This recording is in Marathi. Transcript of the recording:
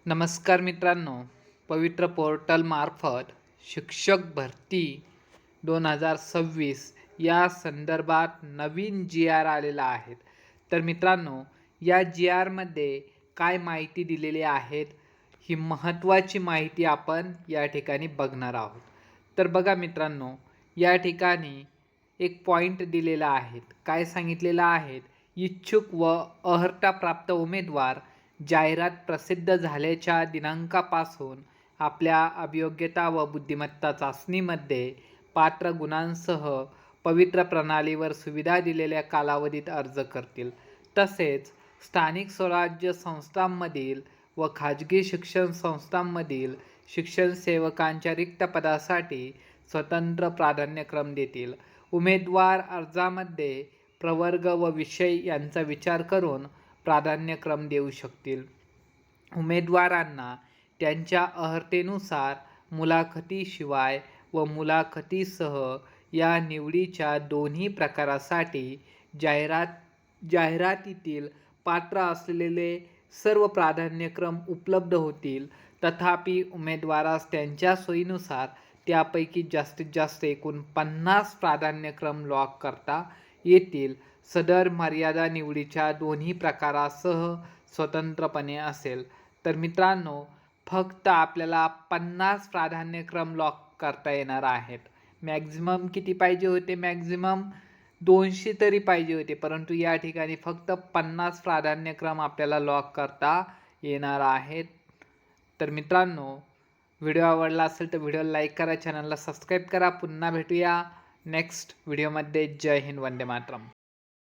नमस्कार मित्रांनो, पवित्र पोर्टलमार्फत शिक्षक भरती 2026 या संदर्भात नवीन जी आर आलेला आहे. तर मित्रांनो, या जी आरमध्ये काय माहिती दिलेली आहेत, ही महत्त्वाची माहिती आपण या ठिकाणी बघणार आहोत. तर बघा मित्रांनो, या ठिकाणी एक पॉईंट दिलेला आहे. काय सांगितलेलं आहे, इच्छुक व अर्हताप्राप्त उमेदवार जाहिरात प्रसिद्ध झाल्याच्या दिनांकापासून आपल्या अभियोग्यता व बुद्धिमत्ता चाचणीमध्ये पात्र गुणांसह पवित्र प्रणालीवर सुविधा दिलेल्या कालावधीत अर्ज करतील. तसेच स्थानिक स्वराज्य संस्थांमधील व खाजगी शिक्षण संस्थांमधील शिक्षण सेवकांच्या रिक्त पदासाठी स्वतंत्र प्राधान्यक्रम देतील. उमेदवार अर्जामध्ये प्रवर्ग व विषय यांचा विचार करून प्राधान्यक्रम देऊ शकतील. उमेदवारांना त्यांच्या अर्हतेनुसार मुलाखतीशिवाय व मुलाखतीसह या निवडीच्या दोन्ही प्रकारासाठी जाहिरातीतील पात्र असलेले सर्व प्राधान्यक्रम उपलब्ध होतील. तथापि उमेदवारास त्यांच्या सोयीनुसार त्यापैकी जास्तीत जास्त एकूण 50 प्राधान्यक्रम लॉक करता येतील. सदर मर्यादा निवडीच्या दोन्ही प्रकारासह स्वतंत्रपणे असेल. तर मित्रांनो, फक्त आपल्याला 50 प्राधान्यक्रम लॉक करता येणार आहेत. मॅक्झिमम किती पाहिजे होते? मॅक्झिमम 200 तरी पाहिजे होते, परंतु या ठिकाणी फक्त 50 प्राधान्यक्रम आपल्याला लॉक करता येणार आहेत. तर मित्रांनो, व्हिडिओ आवडला असेल तर व्हिडिओला लाईक करा, चॅनलला सबस्क्राईब करा. पुन्हा भेटूया नेक्स्ट व्हिडिओमध्ये. जय हिंद, वंदे मातरम.